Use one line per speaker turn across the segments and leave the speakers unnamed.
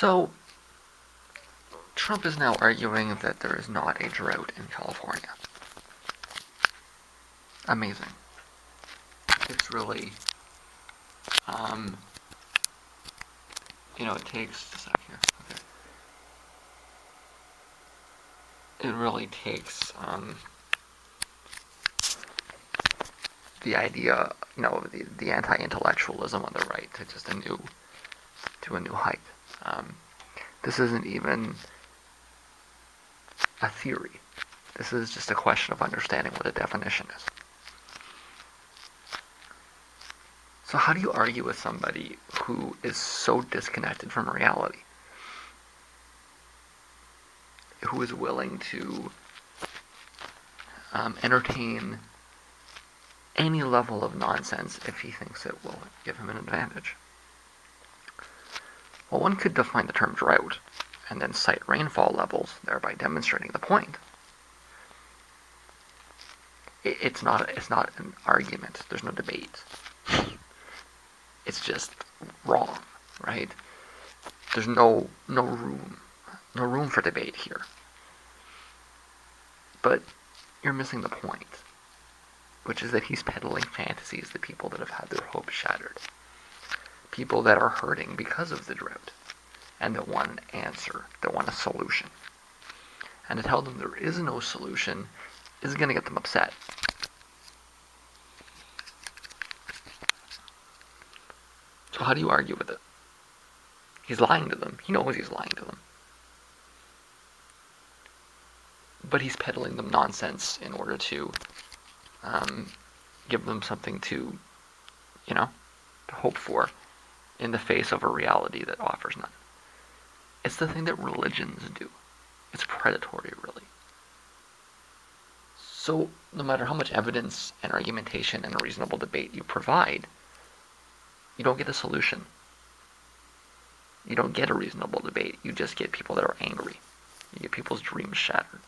So, Trump is now arguing that there is not a drought in California. Amazing. It's really, um, it takes a sec here. Okay. It really takes the idea, the anti-intellectualism on the right to just a new height. This isn't even a theory. This is just a question of understanding what a definition is. So how do you argue with somebody who is so disconnected from reality? Who is willing to entertain any level of nonsense if he thinks it will give him an advantage? Well, one could define the term drought and then cite rainfall levels, thereby demonstrating the point. It's not an argument. There's no debate. It's just wrong, right? There's no room for debate here. But you're missing the point, which is that he's peddling fantasies to people that have had their hopes shattered. People that are hurting because of the drought and that want an answer, that want a solution. And to tell them there is no solution is going to get them upset. So how do you argue with it? He's lying to them. He knows he's lying to them. But he's peddling them nonsense in order to give them something to hope for in the face of a reality that offers none. It's the thing that religions do. It's predatory, really. So no matter how much evidence and argumentation and a reasonable debate you provide, you don't get a solution. You don't get a reasonable debate. You just get people that are angry. You get people's dreams shattered.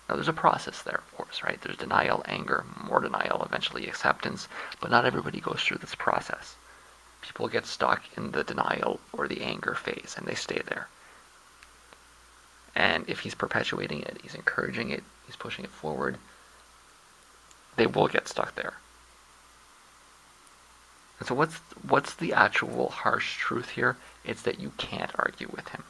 Now there's a process there, of course, right? There's denial, anger, more denial, eventually acceptance, but not everybody goes through this process. People get stuck in the denial or the anger phase, and they stay there. And if he's perpetuating it, he's encouraging it, he's pushing it forward, they will get stuck there. And so what's the actual harsh truth here? It's that you can't argue with him.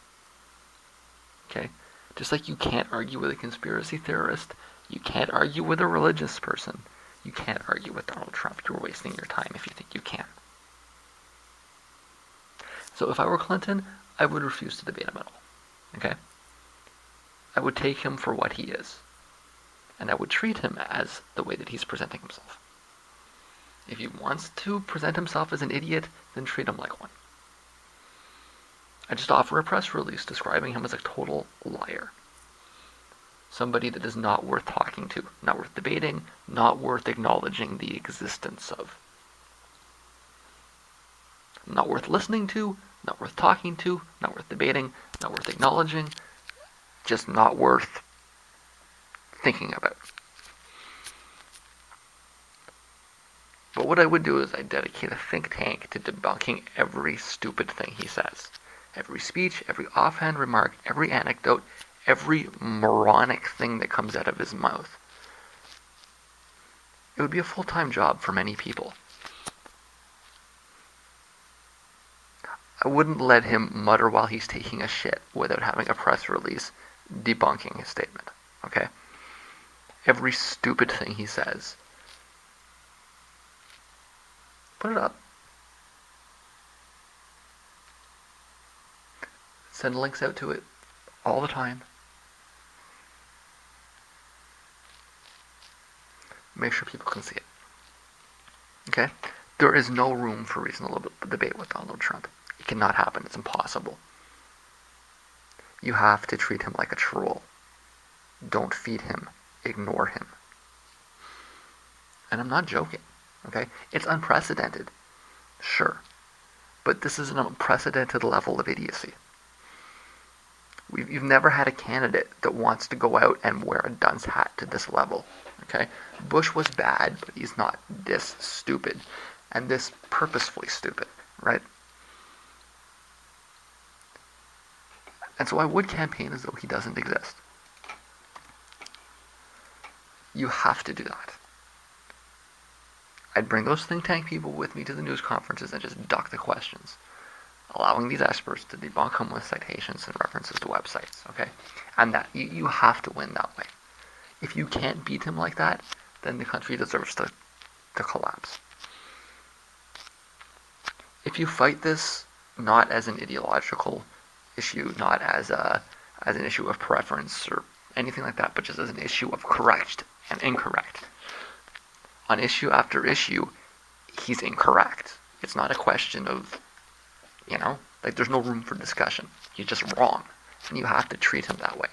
Okay? Just like you can't argue with a conspiracy theorist, you can't argue with a religious person, you can't argue with Donald Trump. You're wasting your time if you think you can. So if I were Clinton, I would refuse to debate him at all. Okay? I would take him for what he is. And I would treat him as the way that he's presenting himself. If he wants to present himself as an idiot, then treat him like one. I just offer a press release describing him as a total liar. Somebody that is not worth talking to, not worth debating, not worth acknowledging the existence of. Not worth listening to, not worth talking to, not worth debating, not worth acknowledging, just not worth thinking about. But what I would do is I'd dedicate a think tank to debunking every stupid thing he says. Every speech, every offhand remark, every anecdote, every moronic thing that comes out of his mouth. It would be a full-time job for many people. I wouldn't let him mutter while he's taking a shit without having a press release debunking his statement. Okay? Every stupid thing he says. Put it up. Send links out to it all the time. Make sure people can see it. Okay? There is no room for reasonable debate with Donald Trump. It cannot happen. It's impossible. You have to treat him like a troll. Don't feed him. Ignore him. And I'm not joking. Okay? It's unprecedented. Sure. But this is an unprecedented level of idiocy. You've never had a candidate that wants to go out and wear a dunce hat to this level. Okay? Bush was bad, but he's not this stupid. And this purposefully stupid, right? And so I would campaign as though he doesn't exist. You have to do that. I'd bring those think tank people with me to the news conferences and just duck the questions, allowing these experts to debunk them with citations and references to websites, okay? And that you have to win that way. If you can't beat him like that, then the country deserves to collapse. If you fight this not as an ideological issue, not as an issue of preference or anything like that, but just as an issue of correct and incorrect, on issue after issue, he's incorrect. It's not a question of, like there's no room for discussion. He's just wrong, and you have to treat him that way.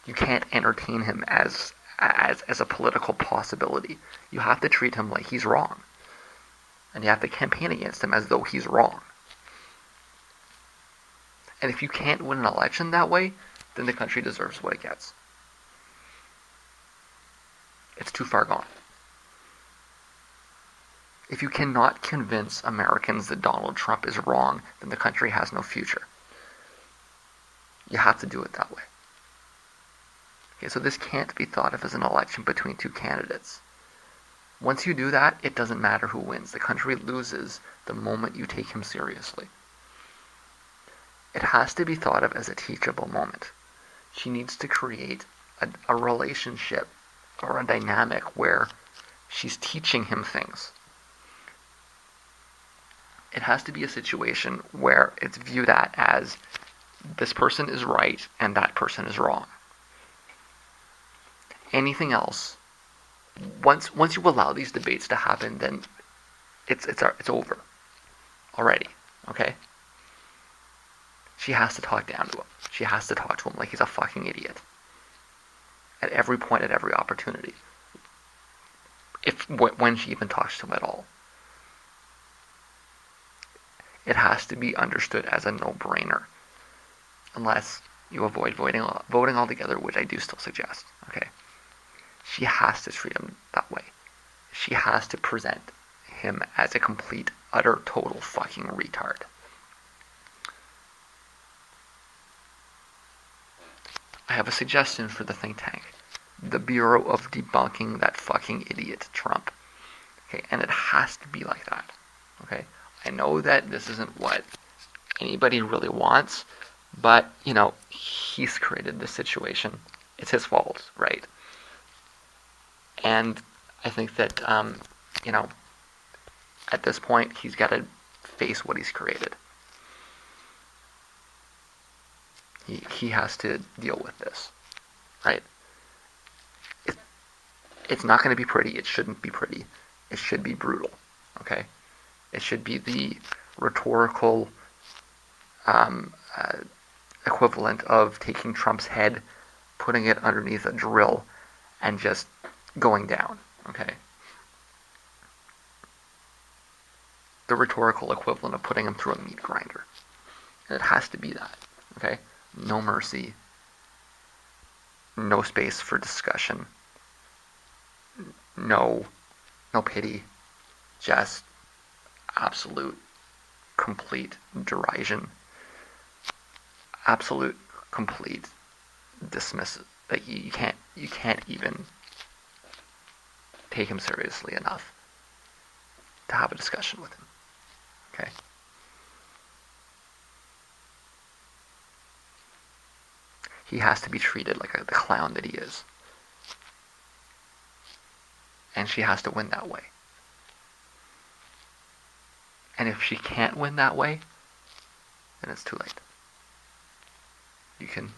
You can't entertain him as a political possibility. You have to treat him like he's wrong. And you have to campaign against him as though he's wrong. And if you can't win an election that way, then the country deserves what it gets. It's too far gone. If you cannot convince Americans that Donald Trump is wrong, then the country has no future. You have to do it that way. Okay, so this can't be thought of as an election between two candidates. Once you do that, it doesn't matter who wins. The country loses the moment you take him seriously. It has to be thought of as a teachable moment. She needs to create a relationship or a dynamic where she's teaching him things. It has to be a situation where it's viewed at as this person is right and that person is wrong. Anything else, once you allow these debates to happen, then it's over already. Okay? She has to talk down to him. She has to talk to him like he's a fucking idiot. At every point, at every opportunity. When she even talks to him at all. It has to be understood as a no-brainer. Unless you avoid voting altogether, which I do still suggest. Okay? She has to treat him that way. She has to present him as a complete, utter, total fucking retard. I have a suggestion for the think tank. The Bureau of Debunking That Fucking Idiot Trump. Okay, and it has to be like that. Okay? I know that this isn't what anybody really wants, but, he's created this situation. It's his fault, right? And I think that, at this point, he's got to face what he's created. He has to deal with this, right? It's not going to be pretty. It shouldn't be pretty. It should be brutal, okay? It should be the rhetorical equivalent of taking Trump's head, putting it underneath a drill, and just going down, okay? The rhetorical equivalent of putting him through a meat grinder. And it has to be that, okay? No mercy, no space for discussion, no pity, just absolute, complete derision, absolute, complete dismissive. Like you can't even take him seriously enough to have a discussion with him. Okay? He has to be treated like the clown that he is. And she has to win that way. And if she can't win that way, then it's too late. You can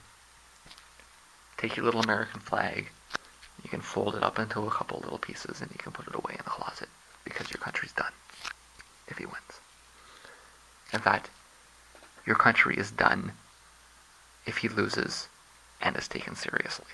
take your little American flag, you can fold it up into a couple little pieces, and you can put it away in the closet, because your country's done if he wins. In fact, your country is done if he loses and is taken seriously.